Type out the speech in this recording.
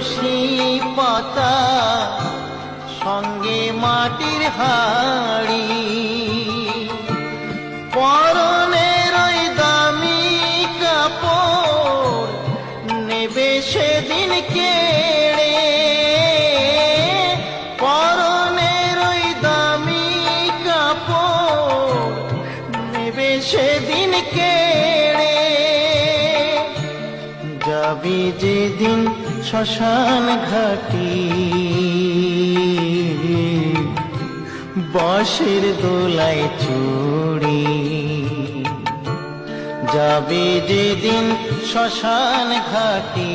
তুলসী পাতা সঙ্গে মাটির হাড়ি, পরনের ওই দামি কাপড় নেবে সেদিন কেড়ে, পরনের ওই দামি কাপড় নেবে সেদিন কেড়ে। যাবি যেদিন শ্মশান ঘাটি, বাঁশের দোলায় চড়ি, যাবি যেদিন শ্মশান ঘাটি।